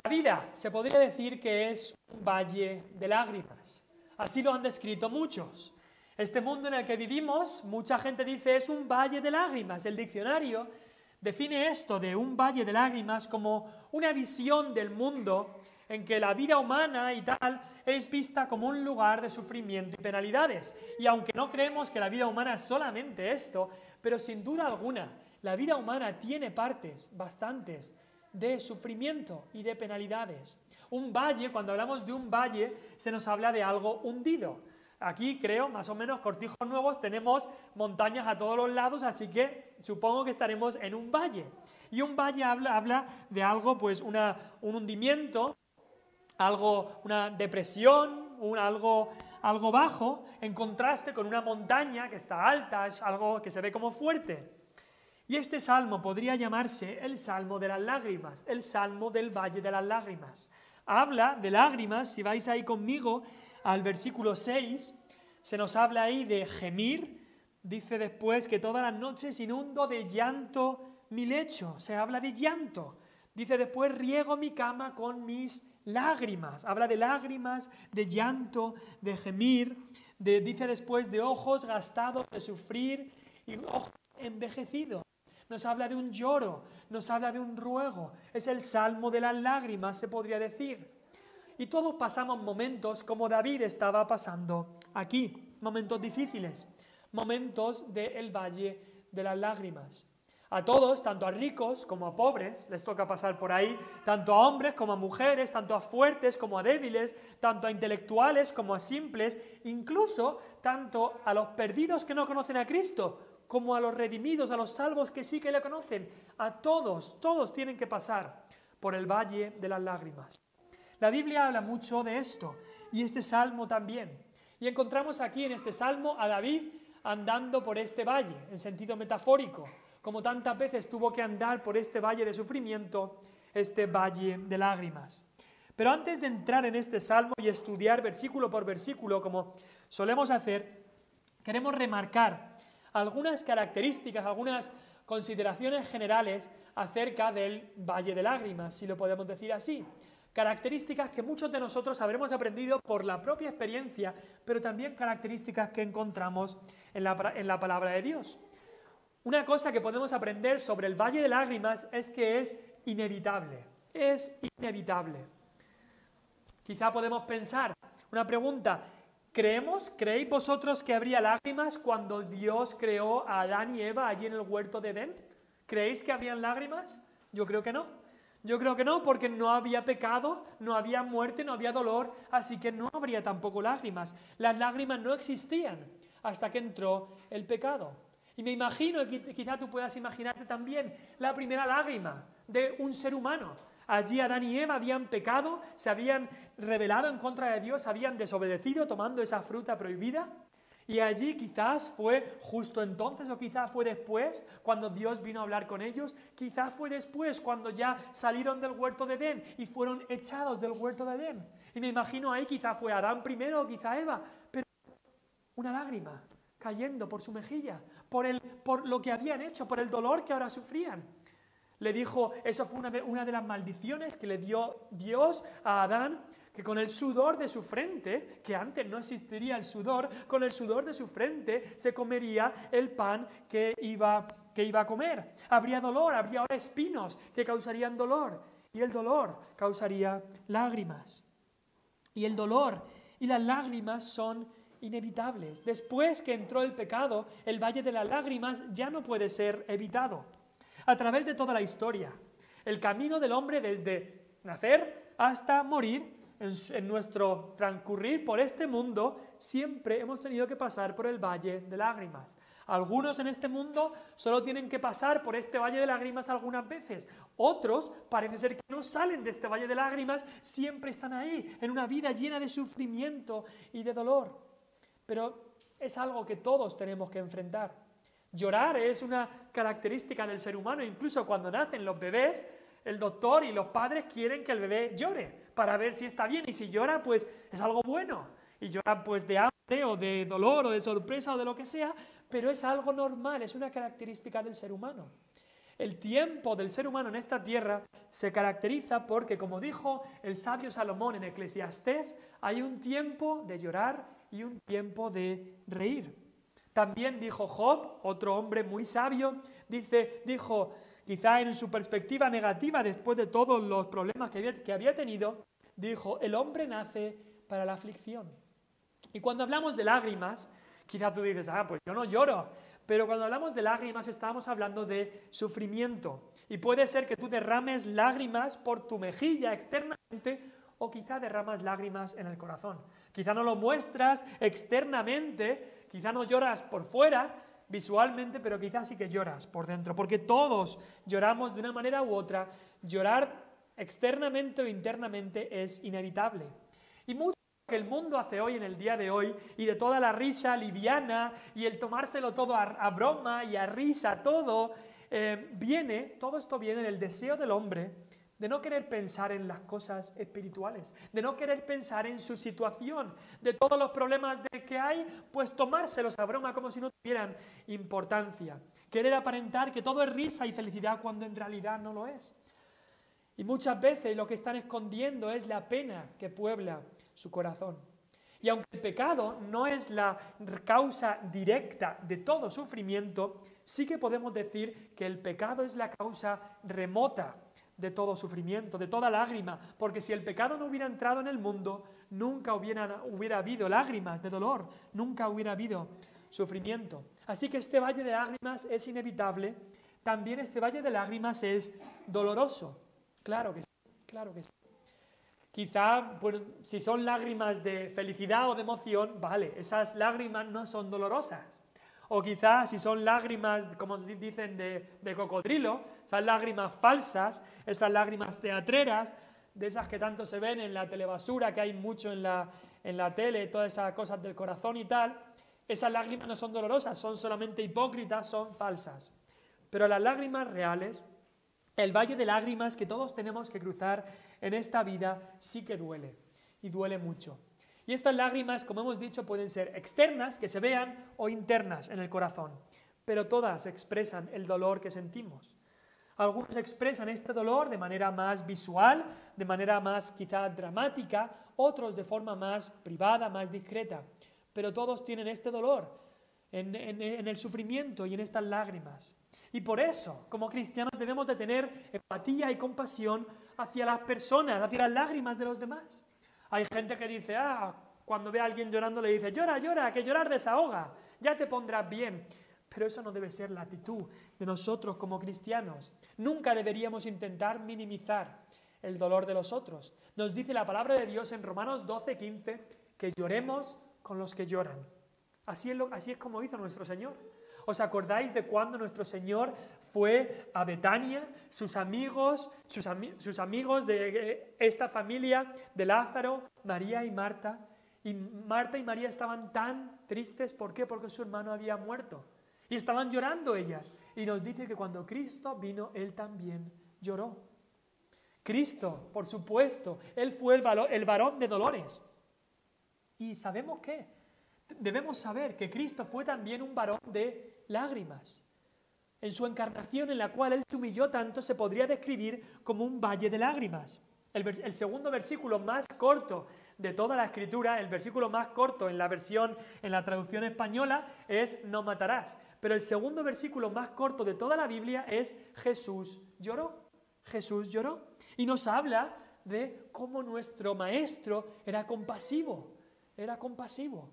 La vida se podría decir que es un valle de lágrimas. Así lo han descrito muchos. Este mundo en el que vivimos, mucha gente dice es un valle de lágrimas. El diccionario define esto de un valle de lágrimas como una visión del mundo en que la vida humana y tal es vista como un lugar de sufrimiento y penalidades. Y aunque no creemos que la vida humana es solamente esto, pero sin duda alguna, la vida humana tiene partes, bastantes, de sufrimiento y de penalidades. Un valle, cuando hablamos de un valle, se nos habla de algo hundido. Aquí creo, más o menos, Cortijos Nuevos, tenemos montañas a todos los lados, así que supongo que estaremos en un valle. Y un valle habla de algo, pues un hundimiento, algo, una depresión, algo bajo, en contraste con una montaña que está alta, es algo que se ve como fuerte. Y este salmo podría llamarse el salmo de las lágrimas, el salmo del valle de las lágrimas. Habla de lágrimas, si vais ahí conmigo al versículo 6, se nos habla ahí de gemir, dice después que todas las noches inundo de llanto mi lecho, se habla de llanto. Dice después riego mi cama con mis lágrimas, habla de lágrimas, de llanto, de gemir, dice después de ojos gastados de sufrir y ojos envejecidos. Nos habla de un lloro, nos habla de un ruego. Es el salmo de las lágrimas, se podría decir. Y todos pasamos momentos como David estaba pasando aquí, momentos difíciles, momentos del valle de las lágrimas. A todos, tanto a ricos como a pobres, les toca pasar por ahí, tanto a hombres como a mujeres, tanto a fuertes como a débiles, tanto a intelectuales como a simples, incluso tanto a los perdidos que no conocen a Cristo, como a los redimidos, a los salvos que sí que le conocen. A todos tienen que pasar por el valle de las lágrimas. La Biblia habla mucho de esto, y este salmo también. Y encontramos aquí en este salmo a David andando por este valle, en sentido metafórico, como tantas veces tuvo que andar por este valle de sufrimiento, este valle de lágrimas. Pero antes de entrar en este salmo y estudiar versículo por versículo, como solemos hacer, queremos remarcar algunas características, algunas consideraciones generales acerca del valle de lágrimas, si lo podemos decir así. Características que muchos de nosotros habremos aprendido por la propia experiencia, pero también características que encontramos en la palabra de Dios. Una cosa que podemos aprender sobre el valle de lágrimas es que es inevitable. Es inevitable. Quizá podemos pensar, una pregunta, ¿creéis vosotros que habría lágrimas cuando Dios creó a Adán y Eva allí en el huerto de Edén? ¿Creéis que habrían lágrimas? Yo creo que no. Yo creo que no, porque no había pecado, no había muerte, no había dolor, así que no habría tampoco lágrimas. Las lágrimas no existían hasta que entró el pecado. Y me imagino, y quizá tú puedas imaginarte también, la primera lágrima de un ser humano. Allí Adán y Eva habían pecado, se habían rebelado en contra de Dios, habían desobedecido tomando esa fruta prohibida. Y allí quizás fue justo entonces o quizás fue después cuando Dios vino a hablar con ellos, quizás fue después cuando ya salieron del huerto de Edén y fueron echados del huerto de Edén. Y me imagino ahí quizás fue Adán primero o quizá Eva, pero una lágrima cayendo por su mejilla, por lo que habían hecho, por el dolor que ahora sufrían. Le dijo, eso fue una de las maldiciones que le dio Dios a Adán, que con el sudor de su frente, que antes no existiría el sudor, con el sudor de su frente se comería el pan que iba a comer. Habría dolor, habría ahora espinos que causarían dolor, y el dolor causaría lágrimas. Y el dolor y las lágrimas son inevitables. Después que entró el pecado, el valle de las lágrimas ya no puede ser evitado. A través de toda la historia, el camino del hombre desde nacer hasta morir, en nuestro transcurrir por este mundo, siempre hemos tenido que pasar por el valle de lágrimas. Algunos en este mundo solo tienen que pasar por este valle de lágrimas algunas veces. Otros parece ser que no salen de este valle de lágrimas, siempre están ahí, en una vida llena de sufrimiento y de dolor. Pero es algo que todos tenemos que enfrentar. Llorar es una característica del ser humano, incluso cuando nacen los bebés, el doctor y los padres quieren que el bebé llore para ver si está bien, y si llora, pues es algo bueno, y llora pues de hambre o de dolor o de sorpresa o de lo que sea, pero es algo normal, es una característica del ser humano. El tiempo del ser humano en esta tierra se caracteriza porque, como dijo el sabio Salomón en Eclesiastés, hay un tiempo de llorar y un tiempo de reír. También dijo Job, otro hombre muy sabio, dijo, quizá en su perspectiva negativa, después de todos los problemas que había tenido, dijo, el hombre nace para la aflicción. Y cuando hablamos de lágrimas, quizá tú dices, pues yo no lloro. Pero cuando hablamos de lágrimas estamos hablando de sufrimiento. Y puede ser que tú derrames lágrimas por tu mejilla externamente o quizá derramas lágrimas en el corazón. Quizá no lo muestras externamente, quizá no lloras por fuera, visualmente, pero quizás sí que lloras por dentro. Porque todos lloramos de una manera u otra. Llorar externamente o internamente es inevitable. Y mucho que el mundo hace hoy, en el día de hoy, y de toda la risa liviana y el tomárselo todo a broma y a risa, todo esto viene del deseo del hombre de no querer pensar en las cosas espirituales, de no querer pensar en su situación, de todos los problemas que hay, pues tomárselos a broma como si no tuvieran importancia. Querer aparentar que todo es risa y felicidad cuando en realidad no lo es. Y muchas veces lo que están escondiendo es la pena que puebla su corazón. Y aunque el pecado no es la causa directa de todo sufrimiento, sí que podemos decir que el pecado es la causa remota de todo sufrimiento, de toda lágrima, porque si el pecado no hubiera entrado en el mundo, nunca hubiera habido lágrimas de dolor, nunca hubiera habido sufrimiento. Así que este valle de lágrimas es inevitable, también este valle de lágrimas es doloroso. Claro que sí, claro que sí. Quizá, pues, si son lágrimas de felicidad o de emoción, vale, esas lágrimas no son dolorosas. O quizá si son lágrimas, como dicen, de cocodrilo, esas lágrimas falsas, esas lágrimas teatreras, de esas que tanto se ven en la telebasura, que hay mucho en la tele, todas esas cosas del corazón y tal, esas lágrimas no son dolorosas, son solamente hipócritas, son falsas. Pero las lágrimas reales, el valle de lágrimas que todos tenemos que cruzar en esta vida, sí que duele, y duele mucho. Y estas lágrimas, como hemos dicho, pueden ser externas, que se vean, o internas en el corazón, pero todas expresan el dolor que sentimos. Algunos expresan este dolor de manera más visual, de manera más quizá dramática, otros de forma más privada, más discreta, pero todos tienen este dolor en el sufrimiento y en estas lágrimas. Y por eso, como cristianos, debemos de tener empatía y compasión hacia las personas, hacia las lágrimas de los demás. Hay gente que dice, cuando ve a alguien llorando le dice, llora, llora, que llorar desahoga, ya te pondrás bien. Pero eso no debe ser la actitud de nosotros como cristianos. Nunca deberíamos intentar minimizar el dolor de los otros. Nos dice la palabra de Dios en Romanos 12:15 que lloremos con los que lloran. Así es como hizo nuestro Señor. ¿Os acordáis de cuando nuestro Señor fue a Betania? Sus amigos de esta familia de Lázaro, María y Marta. Y Marta y María estaban tan tristes. ¿Por qué? Porque su hermano había muerto. Y estaban llorando ellas. Y nos dice que cuando Cristo vino, Él también lloró. Cristo, por supuesto, Él fue el varón de dolores. ¿Y sabemos qué? Debemos saber que Cristo fue también un varón de lágrimas. En su encarnación, en la cual Él se humilló tanto, se podría describir como un valle de lágrimas. El segundo versículo más corto de toda la Escritura, el versículo más corto en la traducción española es no matarás. Pero el segundo versículo más corto de toda la Biblia es Jesús lloró. Jesús lloró. Y nos habla de cómo nuestro Maestro era compasivo. Era compasivo.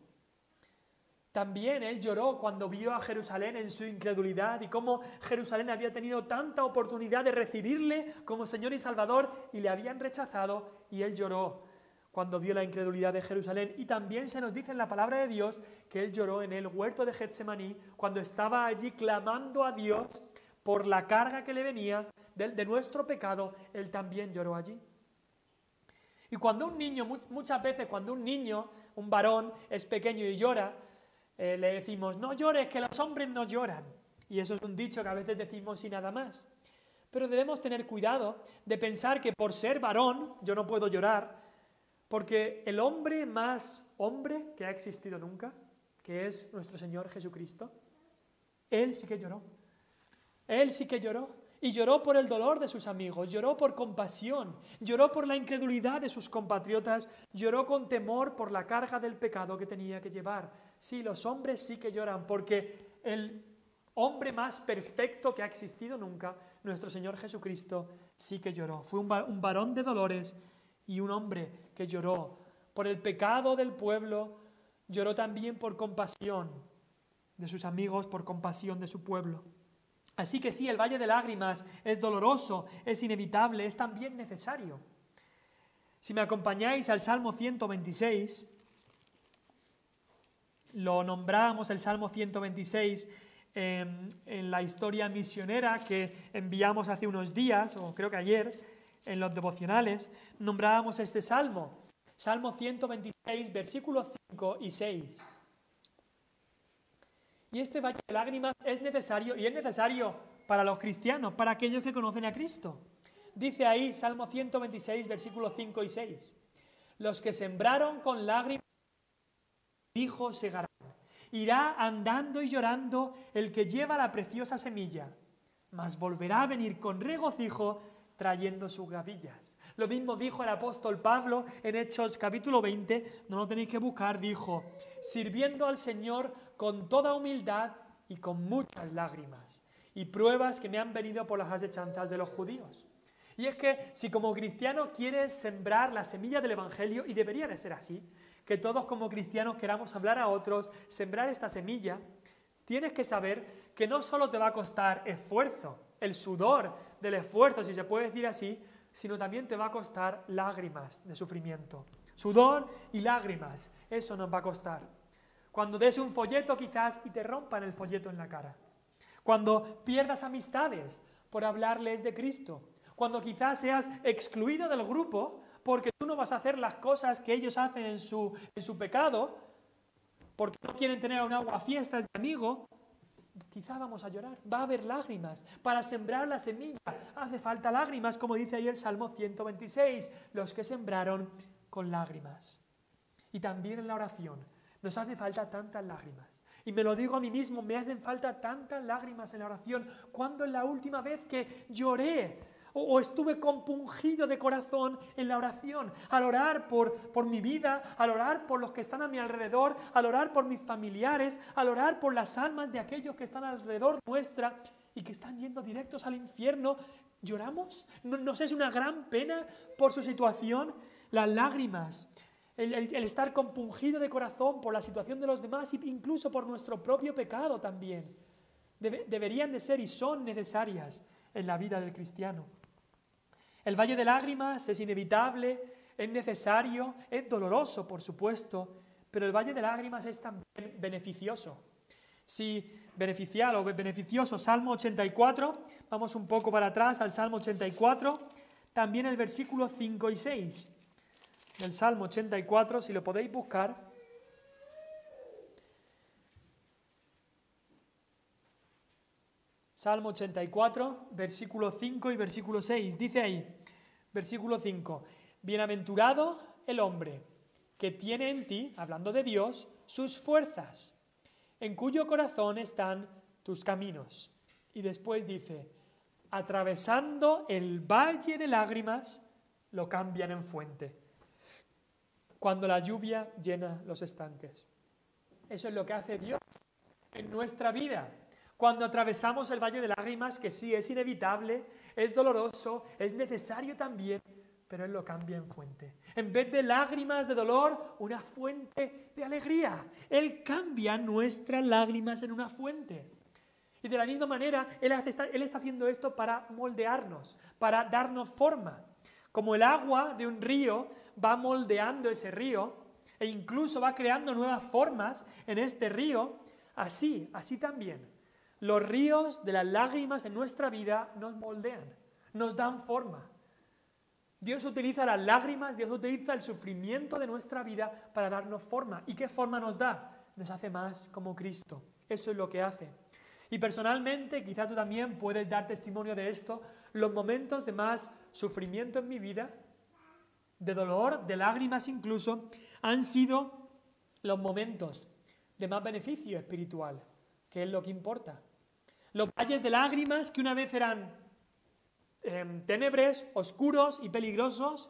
También Él lloró cuando vio a Jerusalén en su incredulidad y cómo Jerusalén había tenido tanta oportunidad de recibirle como Señor y Salvador y le habían rechazado, y Él lloró cuando vio la incredulidad de Jerusalén. Y también se nos dice en la palabra de Dios que Él lloró en el huerto de Getsemaní cuando estaba allí clamando a Dios por la carga que le venía de nuestro pecado. Él también lloró allí. Y cuando un niño, muchas veces cuando un varón es pequeño y llora, le decimos, no llores, que los hombres no lloran. Y eso es un dicho que a veces decimos y nada más. Pero debemos tener cuidado de pensar que por ser varón yo no puedo llorar, porque el hombre más hombre que ha existido nunca, que es nuestro Señor Jesucristo, Él sí que lloró. Él sí que lloró. Y lloró por el dolor de sus amigos, lloró por compasión, lloró por la incredulidad de sus compatriotas, lloró con temor por la carga del pecado que tenía que llevar. Sí, los hombres sí que lloran, porque el hombre más perfecto que ha existido nunca, nuestro Señor Jesucristo, sí que lloró. Fue un varón de dolores y un hombre que lloró por el pecado del pueblo, lloró también por compasión de sus amigos, por compasión de su pueblo. Así que sí, el valle de lágrimas es doloroso, es inevitable, es también necesario. Si me acompañáis al Salmo 126, lo nombramos el Salmo 126 en la historia misionera que enviamos hace unos días, o creo que ayer, en los devocionales, nombrábamos este Salmo, Salmo 126, versículos 5 y 6. Y este valle de lágrimas es necesario, y es necesario para los cristianos, para aquellos que conocen a Cristo. Dice ahí, Salmo 126, versículos 5 y 6. Los que sembraron con lágrimas, hijos segarán. Irá andando y llorando el que lleva la preciosa semilla, mas volverá a venir con regocijo trayendo sus gavillas. Lo mismo dijo el apóstol Pablo en Hechos capítulo 20, no lo tenéis que buscar, dijo, sirviendo al Señor con toda humildad y con muchas lágrimas, y pruebas que me han venido por las asechanzas de los judíos. Y es que si como cristiano quieres sembrar la semilla del Evangelio, y debería de ser así, que todos como cristianos queramos hablar a otros, sembrar esta semilla, tienes que saber que no solo te va a costar esfuerzo, el sudor del esfuerzo, si se puede decir así, sino también te va a costar lágrimas de sufrimiento. Sudor y lágrimas, eso nos va a costar. Cuando des un folleto quizás y te rompan el folleto en la cara. Cuando pierdas amistades por hablarles de Cristo. Cuando quizás seas excluido del grupo porque tú no vas a hacer las cosas que ellos hacen en su pecado, porque no quieren tener un aguafiestas de amigo, quizá vamos a llorar, va a haber lágrimas. Para sembrar la semilla hace falta lágrimas, como dice ahí el Salmo 126, los que sembraron con lágrimas. Y también en la oración nos hace falta tantas lágrimas. Y me lo digo a mí mismo, me hacen falta tantas lágrimas en la oración. ¿Cuándo es la última vez que lloré o estuve compungido de corazón en la oración? Al orar por mi vida, al orar por los que están a mi alrededor, al orar por mis familiares, al orar por las almas de aquellos que están alrededor nuestra y que están yendo directos al infierno. ¿Lloramos? ¿Nos es una gran pena por su situación? Las lágrimas, el estar compungido de corazón por la situación de los demás e incluso por nuestro propio pecado también, deberían de ser y son necesarias en la vida del cristiano. El valle de lágrimas es inevitable, es necesario, es doloroso, por supuesto, pero el valle de lágrimas es también beneficioso. Sí, beneficial o beneficioso. Salmo 84, vamos un poco para atrás al Salmo 84, también el versículo 5 y 6 del Salmo 84, si lo podéis buscar. Salmo 84, versículo 5 y versículo 6. Dice ahí, versículo 5, bienaventurado el hombre que tiene en ti, hablando de Dios, sus fuerzas, en cuyo corazón están tus caminos. Y después dice, atravesando el valle de lágrimas, lo cambian en fuente, cuando la lluvia llena los estanques. Eso es lo que hace Dios en nuestra vida. Cuando atravesamos el valle de lágrimas, que sí es inevitable, es doloroso, es necesario también, pero Él lo cambia en fuente. En vez de lágrimas de dolor, una fuente de alegría. Él cambia nuestras lágrimas en una fuente. Y de la misma manera, Él está haciendo esto para moldearnos, para darnos forma. Como el agua de un río va moldeando ese río e incluso va creando nuevas formas en este río, así también. Los ríos de las lágrimas en nuestra vida nos moldean, nos dan forma. Dios utiliza las lágrimas, Dios utiliza el sufrimiento de nuestra vida para darnos forma. ¿Y qué forma nos da? Nos hace más como Cristo. Eso es lo que hace. Y personalmente, quizá tú también puedes dar testimonio de esto, los momentos de más sufrimiento en mi vida, de dolor, de lágrimas incluso, han sido los momentos de más beneficio espiritual, que es lo que importa. Los valles de lágrimas que una vez eran tenebres, oscuros y peligrosos,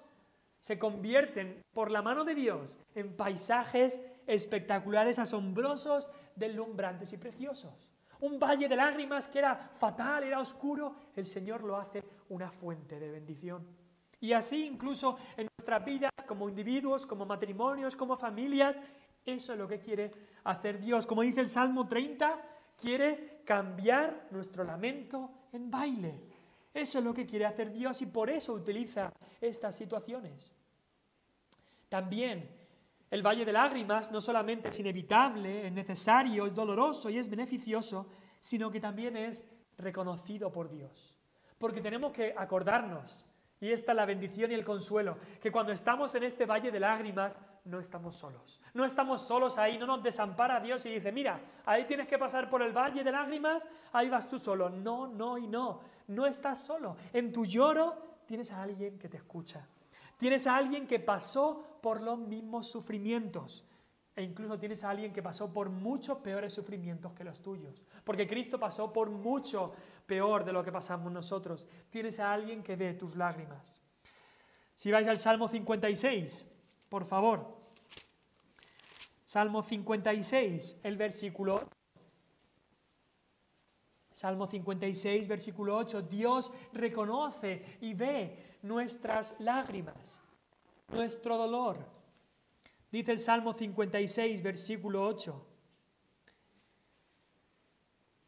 se convierten por la mano de Dios en paisajes espectaculares, asombrosos, deslumbrantes y preciosos. Un valle de lágrimas que era fatal, era oscuro, el Señor lo hace una fuente de bendición. Y así incluso en nuestras vidas, como individuos, como matrimonios, como familias, eso es lo que quiere hacer Dios. Como dice el Salmo 30, quiere cambiar nuestro lamento en baile. Eso es lo que quiere hacer Dios y por eso utiliza estas situaciones. También el valle de lágrimas no solamente es inevitable, es necesario, es doloroso y es beneficioso, sino que también es reconocido por Dios. Porque tenemos que acordarnos, y esta es la bendición y el consuelo, que cuando estamos en este valle de lágrimas no estamos solos. No estamos solos ahí, no nos desampara Dios y dice, mira, ahí tienes que pasar por el valle de lágrimas, ahí vas tú solo. No, no y no, no estás solo. En tu lloro tienes a alguien que te escucha. Tienes a alguien que pasó por los mismos sufrimientos. E incluso tienes a alguien que pasó por muchos peores sufrimientos que los tuyos. Porque Cristo pasó por mucho peor de lo que pasamos nosotros. Tienes a alguien que ve tus lágrimas. Si vais al Salmo 56, por favor. Salmo 56, el versículo 8. Salmo 56, versículo 8. Dios reconoce y ve nuestras lágrimas, nuestro dolor. Dice el Salmo 56, versículo 8.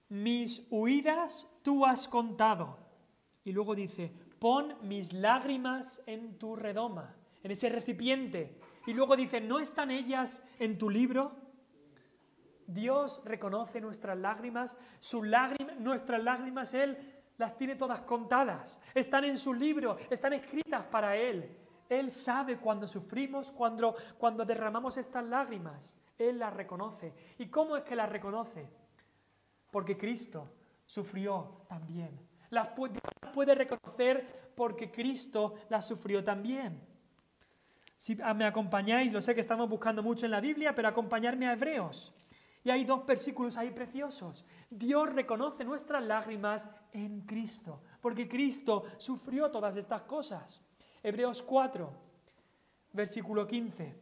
Mis huidas tú has contado. Y luego dice, pon mis lágrimas en tu redoma, en ese recipiente. Y luego dice, ¿no están ellas en tu libro? Dios reconoce nuestras lágrimas, nuestras lágrimas Él las tiene todas contadas. Están en su libro, están escritas para Él. Él sabe cuando sufrimos, cuando derramamos estas lágrimas. Él las reconoce. ¿Y cómo es que las reconoce? Porque Cristo sufrió también. Las puede reconocer porque Cristo las sufrió también. Si me acompañáis, lo sé que estamos buscando mucho en la Biblia, pero acompañarme a Hebreos. Y hay 2 versículos ahí preciosos. Dios reconoce nuestras lágrimas en Cristo, porque Cristo sufrió todas estas cosas. Hebreos 4, versículo 15.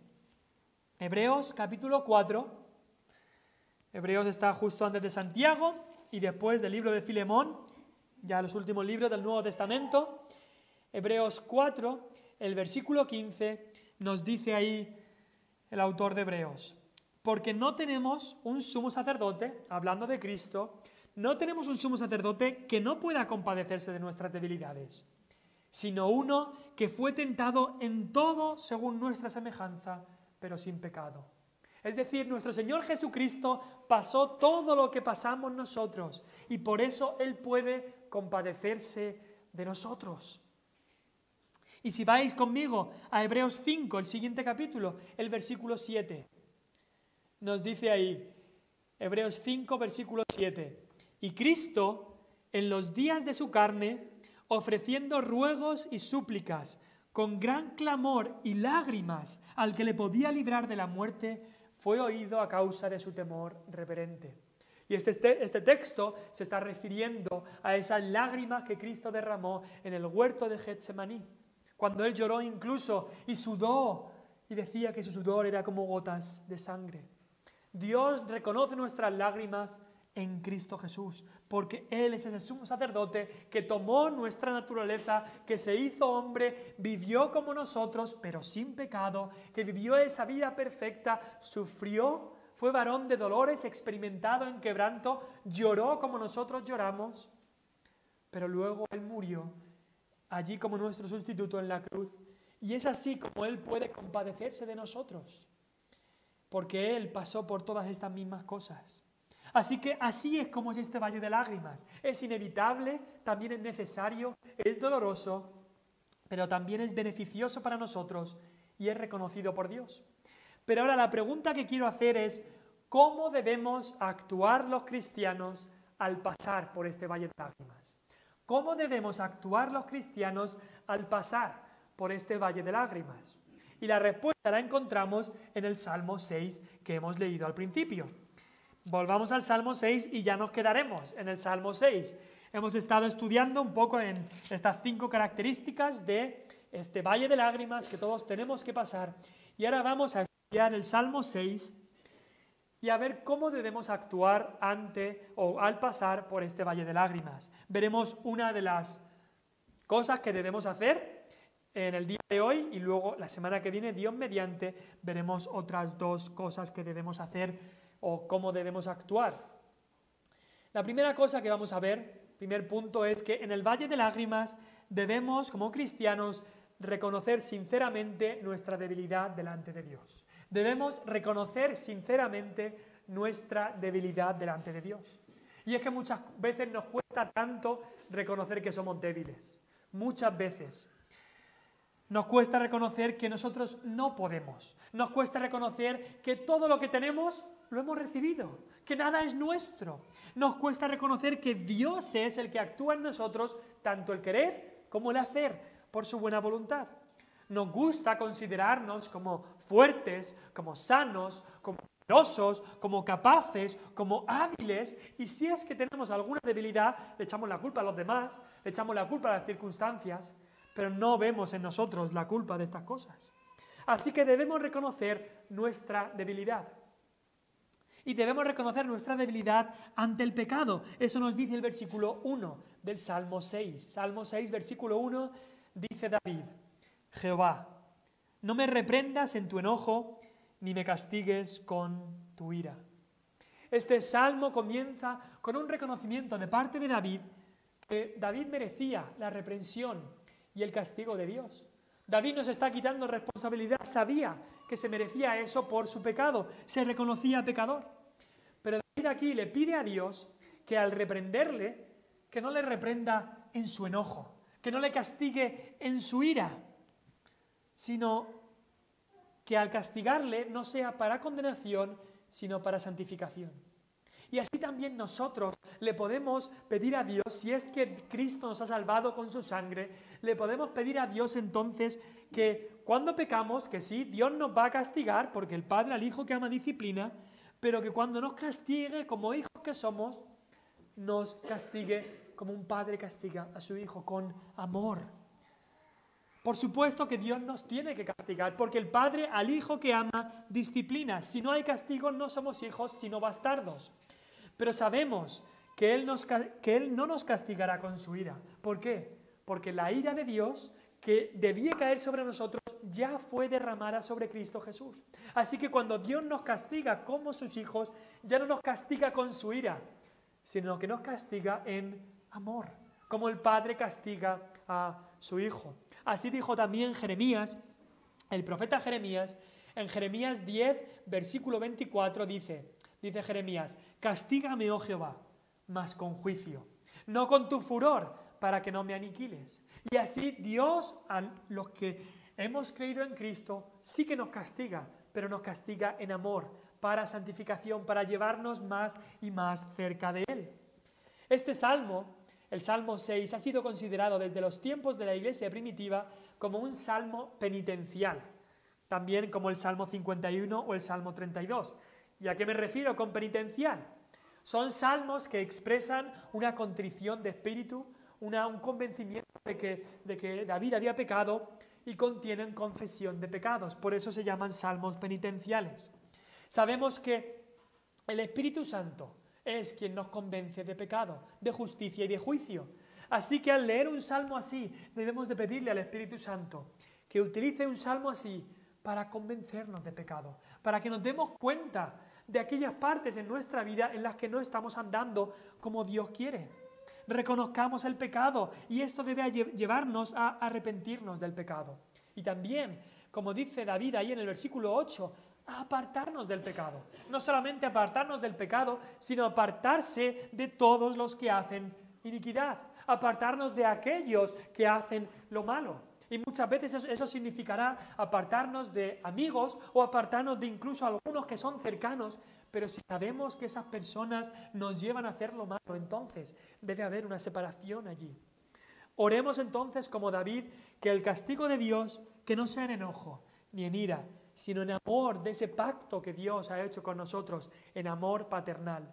Hebreos capítulo 4. Hebreos está justo antes de Santiago y después del libro de Filemón, ya los últimos libros del Nuevo Testamento. Hebreos 4, el versículo 15, nos dice ahí el autor de Hebreos. Porque no tenemos un sumo sacerdote, hablando de Cristo, no tenemos un sumo sacerdote que no pueda compadecerse de nuestras debilidades, sino uno que fue tentado en todo según nuestra semejanza, pero sin pecado. Es decir, nuestro Señor Jesucristo pasó todo lo que pasamos nosotros y por eso Él puede compadecerse de nosotros. Y si vais conmigo a Hebreos 5, el siguiente capítulo, el versículo 7, nos dice ahí, Hebreos 5, versículo 7, y Cristo, en los días de su carne, ofreciendo ruegos y súplicas, con gran clamor y lágrimas al que le podía librar de la muerte, fue oído a causa de su temor reverente. Y este texto se está refiriendo a esas lágrimas que Cristo derramó en el huerto de Getsemaní, cuando Él lloró incluso y sudó, y decía que su sudor era como gotas de sangre. Dios reconoce nuestras lágrimas en Cristo Jesús, porque Él es ese sumo sacerdote que tomó nuestra naturaleza, que se hizo hombre, vivió como nosotros, pero sin pecado, que vivió esa vida perfecta, sufrió, fue varón de dolores, experimentado en quebranto, lloró como nosotros lloramos, pero luego Él murió allí como nuestro sustituto en la cruz, y es así como Él puede compadecerse de nosotros, porque Él pasó por todas estas mismas cosas. Así que así es como es este valle de lágrimas. Es inevitable, también es necesario, es doloroso, pero también es beneficioso para nosotros y es reconocido por Dios. Pero ahora la pregunta que quiero hacer es, ¿cómo debemos actuar los cristianos al pasar por este valle de lágrimas? ¿Cómo debemos actuar los cristianos al pasar por este valle de lágrimas? Y la respuesta la encontramos en el Salmo 6 que hemos leído al principio. Volvamos al Salmo 6 y ya nos quedaremos en el Salmo 6. Hemos estado estudiando un poco en estas 5 características de este valle de lágrimas que todos tenemos que pasar. Y ahora vamos a estudiar el Salmo 6 y a ver cómo debemos actuar ante o al pasar por este valle de lágrimas. Veremos una de las cosas que debemos hacer en el día de hoy y luego la semana que viene, Dios mediante, veremos otras 2 cosas que debemos hacer o cómo debemos actuar. La primera cosa que vamos a ver, primer punto, es que en el valle de lágrimas debemos, como cristianos, reconocer sinceramente nuestra debilidad delante de Dios. Debemos reconocer sinceramente nuestra debilidad delante de Dios. Y es que muchas veces nos cuesta tanto reconocer que somos débiles. Muchas veces nos cuesta reconocer que nosotros no podemos. Nos cuesta reconocer que todo lo que tenemos lo hemos recibido, que nada es nuestro. Nos cuesta reconocer que Dios es el que actúa en nosotros, tanto el querer como el hacer, por su buena voluntad. Nos gusta considerarnos como fuertes, como sanos, como poderosos, como capaces, como hábiles, y si es que tenemos alguna debilidad, le echamos la culpa a los demás, le echamos la culpa a las circunstancias, pero no vemos en nosotros la culpa de estas cosas. Así que debemos reconocer nuestra debilidad. Y debemos reconocer nuestra debilidad ante el pecado. Eso nos dice el versículo 1 del Salmo 6. Salmo 6, versículo 1, dice David: Jehová, no me reprendas en tu enojo, ni me castigues con tu ira. Este salmo comienza con un reconocimiento de parte de David, que David merecía la reprensión y el castigo de Dios. David no se está quitando responsabilidad, sabía que se merecía eso por su pecado, se reconocía pecador. Pero David aquí le pide a Dios que al reprenderle, que no le reprenda en su enojo, que no le castigue en su ira, sino que al castigarle no sea para condenación, sino para santificación. Y así también nosotros le podemos pedir a Dios, si es que Cristo nos ha salvado con su sangre, le podemos pedir a Dios entonces que cuando pecamos, que sí, Dios nos va a castigar, porque el Padre al Hijo que ama disciplina, pero que cuando nos castigue como hijos que somos, nos castigue como un padre castiga a su hijo, con amor. Por supuesto que Dios nos tiene que castigar, porque el Padre al Hijo que ama disciplina. Si no hay castigo, no somos hijos, sino bastardos. Pero sabemos que Él no nos castigará con su ira. ¿Por qué? Porque la ira de Dios, que debía caer sobre nosotros, ya fue derramada sobre Cristo Jesús. Así que cuando Dios nos castiga como sus hijos, ya no nos castiga con su ira, sino que nos castiga en amor, como el Padre castiga a su Hijo. Así dijo también Jeremías, el profeta Jeremías, en Jeremías 10, versículo 24, dice Jeremías: castígame, oh Jehová, mas con juicio, no con tu furor, para que no me aniquiles. Y así Dios, a los que hemos creído en Cristo, sí que nos castiga, pero nos castiga en amor, para santificación, para llevarnos más y más cerca de Él. Este salmo, el Salmo 6, ha sido considerado desde los tiempos de la Iglesia primitiva como un salmo penitencial, también como el Salmo 51 o el Salmo 32. ¿Y a qué me refiero con penitencial? Son salmos que expresan una contrición de espíritu, un convencimiento de que David había pecado y contienen confesión de pecados. Por eso se llaman salmos penitenciales. Sabemos que el Espíritu Santo es quien nos convence de pecado, de justicia y de juicio. Así que al leer un salmo así, debemos de pedirle al Espíritu Santo que utilice un salmo así para convencernos de pecado, para que nos demos cuenta de aquellas partes en nuestra vida en las que no estamos andando como Dios quiere. Reconozcamos el pecado y esto debe llevarnos a arrepentirnos del pecado. Y también, como dice David ahí en el versículo 8, a apartarnos del pecado. No solamente apartarnos del pecado, sino apartarse de todos los que hacen iniquidad. Apartarnos de aquellos que hacen lo malo. Y muchas veces eso significará apartarnos de amigos o apartarnos de incluso algunos que son cercanos. Pero si sabemos que esas personas nos llevan a hacer lo malo, entonces debe haber una separación allí. Oremos entonces como David, que el castigo de Dios, que no sea en enojo ni en ira, sino en amor de ese pacto que Dios ha hecho con nosotros, en amor paternal.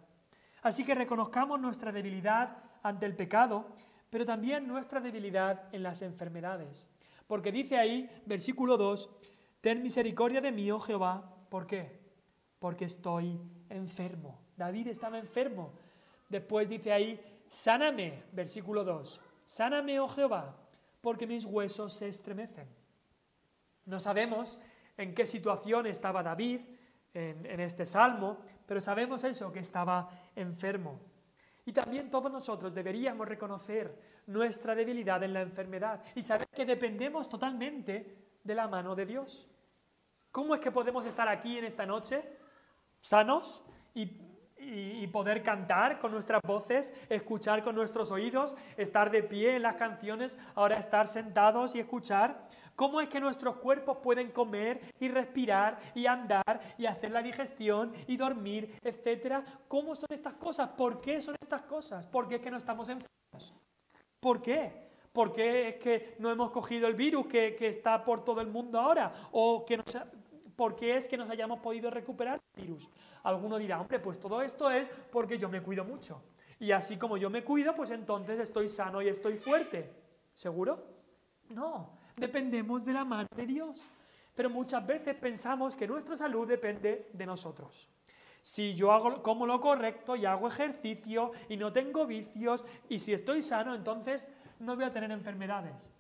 Así que reconozcamos nuestra debilidad ante el pecado, pero también nuestra debilidad en las enfermedades. Porque dice ahí, versículo 2, ten misericordia de mí, oh Jehová. ¿Por qué? Porque estoy enfermo. David estaba enfermo. Después dice ahí, sáname, versículo 2, sáname, oh Jehová, porque mis huesos se estremecen. No sabemos en qué situación estaba David en este salmo, pero sabemos eso, que estaba enfermo. Y también todos nosotros deberíamos reconocer nuestra debilidad en la enfermedad y saber que dependemos totalmente de la mano de Dios. ¿Cómo es que podemos estar aquí en esta noche sanos y poder cantar con nuestras voces, escuchar con nuestros oídos, estar de pie en las canciones, ahora estar sentados y escuchar? ¿Cómo es que nuestros cuerpos pueden comer y respirar y andar y hacer la digestión y dormir, etcétera? ¿Cómo son estas cosas? ¿Por qué son estas cosas? ¿Por qué es que no estamos enfermos? ¿Por qué? ¿Por qué es que no hemos cogido el virus que está por todo el mundo ahora? ¿O por qué es que nos hayamos podido recuperar el virus? Alguno dirá, hombre, pues todo esto es porque yo me cuido mucho. Y así como yo me cuido, pues entonces estoy sano y estoy fuerte. ¿Seguro? No, dependemos de la mano de Dios. Pero muchas veces pensamos que nuestra salud depende de nosotros. Si yo como lo correcto y hago ejercicio y no tengo vicios y si estoy sano, entonces no voy a tener enfermedades.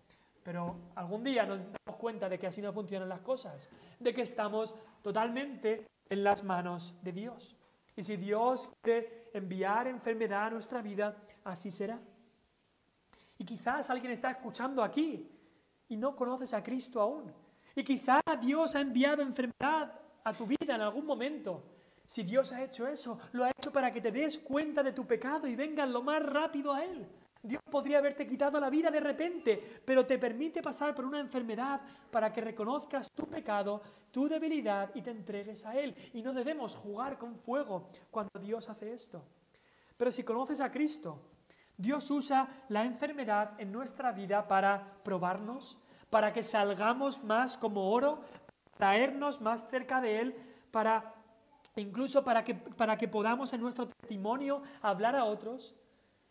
Pero algún día nos damos cuenta de que así no funcionan las cosas, de que estamos totalmente en las manos de Dios. Y si Dios quiere enviar enfermedad a nuestra vida, así será. Y quizás alguien está escuchando aquí y no conoces a Cristo aún. Y quizás Dios ha enviado enfermedad a tu vida en algún momento. Si Dios ha hecho eso, lo ha hecho para que te des cuenta de tu pecado y vengas lo más rápido a Él. Dios podría haberte quitado la vida de repente, pero te permite pasar por una enfermedad para que reconozcas tu pecado, tu debilidad y te entregues a Él. Y no debemos jugar con fuego cuando Dios hace esto. Pero si conoces a Cristo, Dios usa la enfermedad en nuestra vida para probarnos, para que salgamos más como oro, para traernos más cerca de Él, incluso para que podamos en nuestro testimonio hablar a otros.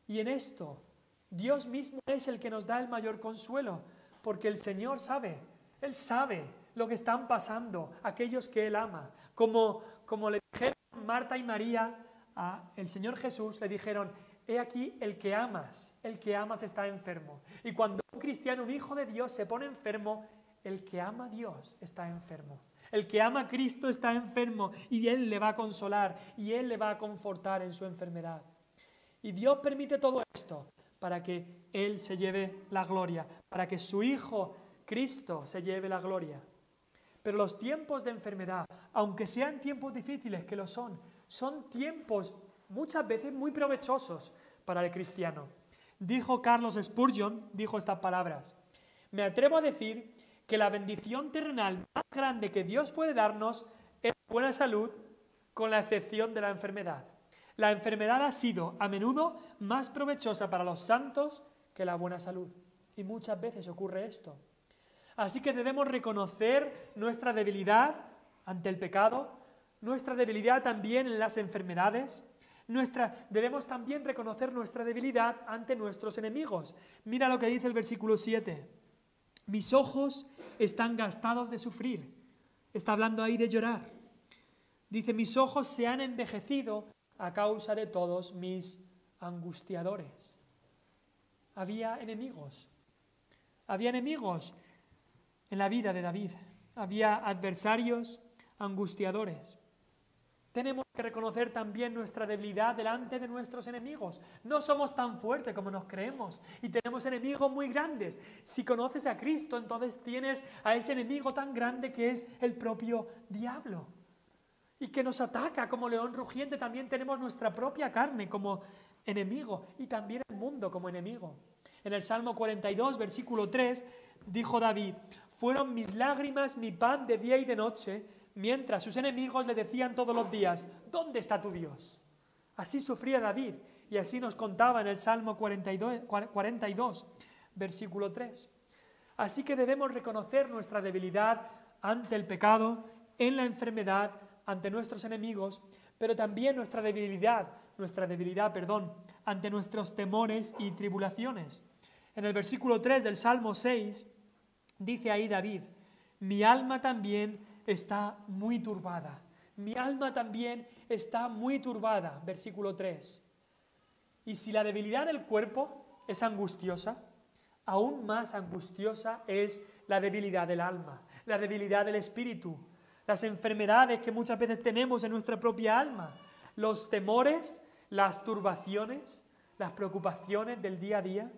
Y en esto, Dios mismo es el que nos da el mayor consuelo, porque el Señor sabe, Él sabe lo que están pasando aquellos que Él ama. Como le dijeron Marta y María al Señor Jesús, le dijeron, he aquí el que amas está enfermo. Y cuando un cristiano, un hijo de Dios se pone enfermo, el que ama a Dios está enfermo. El que ama a Cristo está enfermo y Él le va a consolar y Él le va a confortar en su enfermedad. Y Dios permite todo esto para que Él se lleve la gloria, para que su Hijo Cristo se lleve la gloria. Pero los tiempos de enfermedad, aunque sean tiempos difíciles, que lo son tiempos muchas veces muy provechosos para el cristiano. Dijo Carlos Spurgeon, dijo estas palabras: me atrevo a decir que la bendición terrenal más grande que Dios puede darnos es buena salud, con la excepción de la enfermedad. La enfermedad ha sido a menudo más provechosa para los santos que la buena salud. Y muchas veces ocurre esto. Así que debemos reconocer nuestra debilidad ante el pecado, nuestra debilidad también en las enfermedades. Debemos también reconocer nuestra debilidad ante nuestros enemigos. Mira lo que dice el versículo 7. Mis ojos están gastados de sufrir. Está hablando ahí de llorar. Dice, mis ojos se han envejecido a causa de todos mis angustiadores. Había enemigos en la vida de David. Había adversarios, angustiadores. Tenemos que reconocer también nuestra debilidad delante de nuestros enemigos. No somos tan fuertes como nos creemos y tenemos enemigos muy grandes. Si conoces a Cristo, entonces tienes a ese enemigo tan grande que es el propio diablo y que nos ataca como león rugiente. También tenemos nuestra propia carne como enemigo y también el mundo como enemigo. En el Salmo 42, versículo 3, dijo David, fueron mis lágrimas mi pan de día y de noche, mientras sus enemigos le decían todos los días, ¿dónde está tu Dios? Así sufría David y así nos contaba en el Salmo 42, versículo 3. Así que debemos reconocer nuestra debilidad ante el pecado, en la enfermedad, ante nuestros enemigos, pero también nuestra debilidad, ante nuestros temores y tribulaciones. En el versículo 3 del Salmo 6, dice ahí David: mi alma también está muy turbada. Mi alma también está muy turbada. Versículo 3. Y si la debilidad del cuerpo es angustiosa, aún más angustiosa es la debilidad del alma, la debilidad del espíritu, las enfermedades que muchas veces tenemos en nuestra propia alma, los temores, las turbaciones, las preocupaciones del día a día,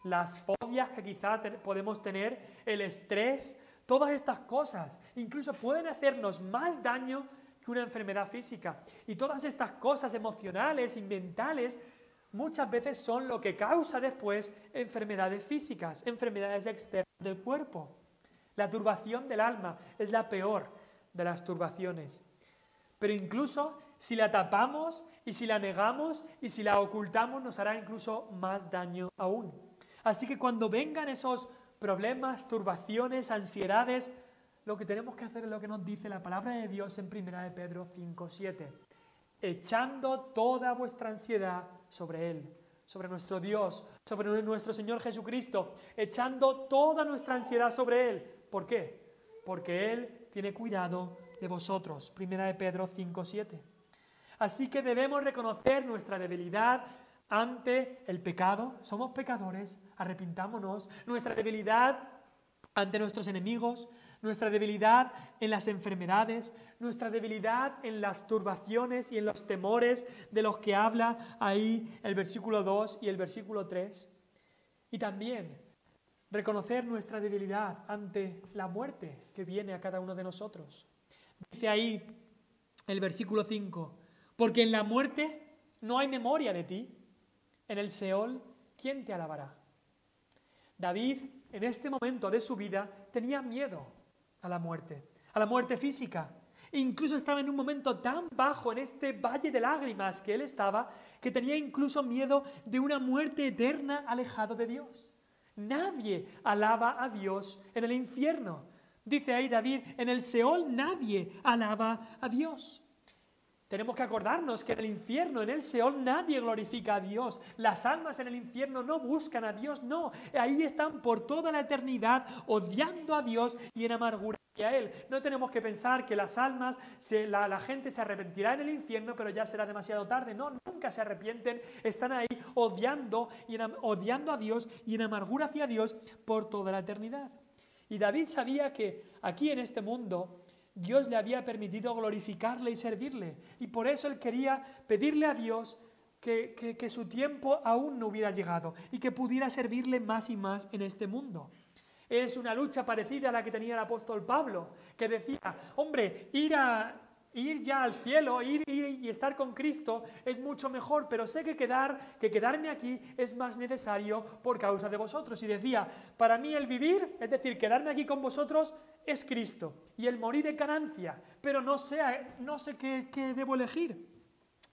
las fobias que quizá podemos tener, el estrés, todas estas cosas incluso pueden hacernos más daño que una enfermedad física. Y todas estas cosas emocionales y mentales muchas veces son lo que causa después enfermedades físicas, enfermedades externas del cuerpo. La turbación del alma es la peor de las turbaciones. Pero incluso si la tapamos y si la negamos y si la ocultamos, nos hará incluso más daño aún. Así que cuando vengan esos problemas, turbaciones, ansiedades, lo que tenemos que hacer es lo que nos dice la palabra de Dios en 1 de Pedro 5:7. Echando toda vuestra ansiedad sobre Él, sobre nuestro Dios, sobre nuestro Señor Jesucristo, echando toda nuestra ansiedad sobre Él. ¿Por qué? Porque Él tiene cuidado de vosotros. 1 de Pedro 5:7. Así que debemos reconocer nuestra debilidad ante el pecado. Somos pecadores, arrepintámonos. Nuestra debilidad ante nuestros enemigos, nuestra debilidad en las enfermedades, nuestra debilidad en las turbaciones y en los temores de los que habla ahí el versículo 2 y el versículo 3. Y también reconocer nuestra debilidad ante la muerte que viene a cada uno de nosotros. Dice ahí el versículo 5, porque en la muerte no hay memoria de ti, en el Seol, ¿quién te alabará? David, en este momento de su vida, tenía miedo a la muerte física. E incluso estaba en un momento tan bajo en este valle de lágrimas que él estaba, que tenía incluso miedo de una muerte eterna alejado de Dios. Nadie alaba a Dios en el infierno. Dice ahí David, en el Seol nadie alaba a Dios. Tenemos que acordarnos que en el infierno, en el Seol, nadie glorifica a Dios. Las almas en el infierno no buscan a Dios, no. Ahí están por toda la eternidad odiando a Dios y en amargura a Él. No tenemos que pensar que las almas, la gente se arrepentirá en el infierno, pero ya será demasiado tarde. No, nunca se arrepienten. Están ahí odiando a Dios y en amargura hacia Dios por toda la eternidad. Y David sabía que aquí en este mundo Dios le había permitido glorificarle y servirle. Y por eso él quería pedirle a Dios que su tiempo aún no hubiera llegado y que pudiera servirle más y más en este mundo. Es una lucha parecida a la que tenía el apóstol Pablo, que decía, hombre, ir ya al cielo, ir y estar con Cristo es mucho mejor, pero sé que quedarme aquí es más necesario por causa de vosotros. Y decía, para mí el vivir, es decir, quedarme aquí con vosotros, es Cristo, y el morir es ganancia, pero no sé qué debo elegir.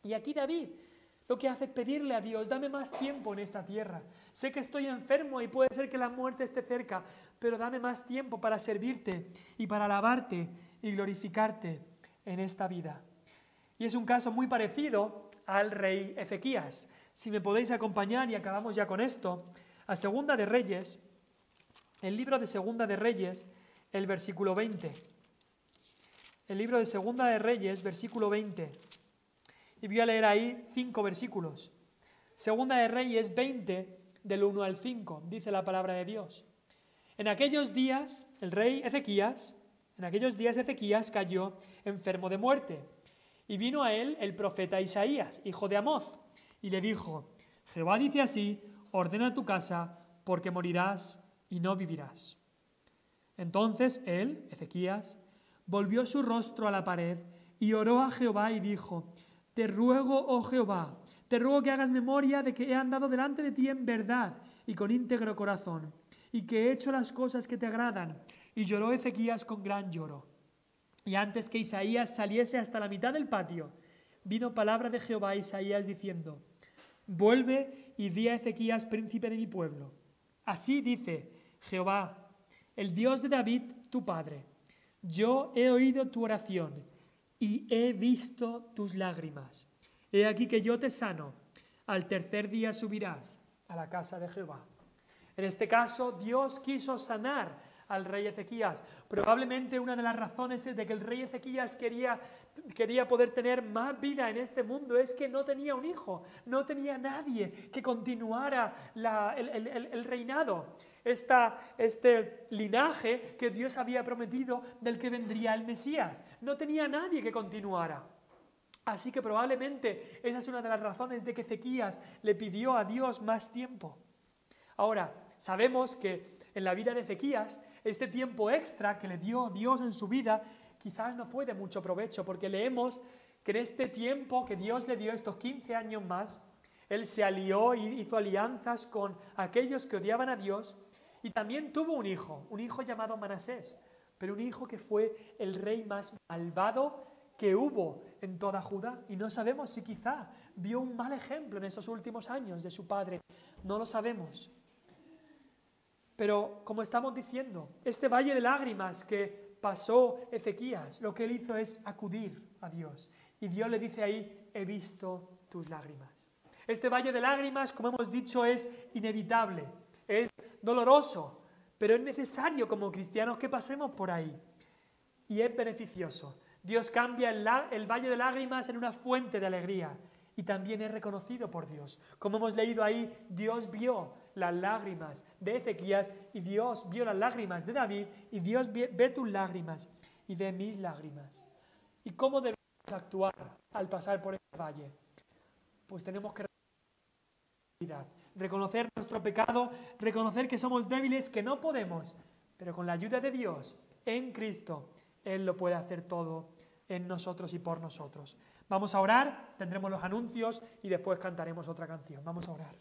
Y aquí David lo que hace es pedirle a Dios, dame más tiempo en esta tierra. Sé que estoy enfermo y puede ser que la muerte esté cerca, pero dame más tiempo para servirte y para alabarte y glorificarte en esta vida. Y es un caso muy parecido al rey Ezequías. Si me podéis acompañar, y acabamos ya con esto, a Segunda de Reyes, el libro de Segunda de Reyes, el versículo 20. El libro de Segunda de Reyes, versículo 20. Y voy a leer ahí 5 versículos. Segunda de Reyes 20, del 1 al 5, dice la palabra de Dios. En aquellos días Ezequías cayó enfermo de muerte. Y vino a él el profeta Isaías, hijo de Amoz, y le dijo, Jehová dice así, ordena tu casa, porque morirás y no vivirás. Entonces él, Ezequías, volvió su rostro a la pared y oró a Jehová y dijo, te ruego, oh Jehová, te ruego que hagas memoria de que he andado delante de ti en verdad y con íntegro corazón, y que he hecho las cosas que te agradan. Y lloró Ezequías con gran lloro. Y antes que Isaías saliese hasta la mitad del patio, vino palabra de Jehová a Isaías diciendo, vuelve y di a Ezequías, príncipe de mi pueblo. Así dice Jehová, el Dios de David, tu padre, yo he oído tu oración y he visto tus lágrimas. He aquí que yo te sano. Al tercer día subirás a la casa de Jehová. En este caso, Dios quiso sanar al rey Ezequías. Probablemente una de las razones de que el rey Ezequías quería poder tener más vida en este mundo es que no tenía un hijo, no tenía nadie que continuara el reinado. Este linaje que Dios había prometido del que vendría el Mesías. No tenía nadie que continuara. Así que probablemente esa es una de las razones de que Ezequías le pidió a Dios más tiempo. Ahora, sabemos que en la vida de Ezequías, este tiempo extra que le dio Dios en su vida, quizás no fue de mucho provecho, porque leemos que en este tiempo que Dios le dio estos 15 años más, él se alió y hizo alianzas con aquellos que odiaban a Dios, y también tuvo un hijo llamado Manasés, pero un hijo que fue el rey más malvado que hubo en toda Judá, y no sabemos si quizá vio un mal ejemplo en esos últimos años de su padre, no lo sabemos. Pero como estamos diciendo, este valle de lágrimas que pasó Ezequías, lo que él hizo es acudir a Dios, y Dios le dice ahí, he visto tus lágrimas. Este valle de lágrimas, como hemos dicho, es inevitable, es doloroso, pero es necesario como cristianos que pasemos por ahí, y es beneficioso. Dios cambia el valle de lágrimas en una fuente de alegría y también es reconocido por Dios. Como hemos leído ahí, Dios vio las lágrimas de Ezequías y Dios vio las lágrimas de David y Dios ve tus lágrimas y ve mis lágrimas. ¿Y cómo debemos actuar al pasar por este valle? Pues tenemos que reconocer nuestro pecado, reconocer que somos débiles, que no podemos, pero con la ayuda de Dios en Cristo, Él lo puede hacer todo en nosotros y por nosotros. Vamos a orar, tendremos los anuncios y después cantaremos otra canción. Vamos a orar.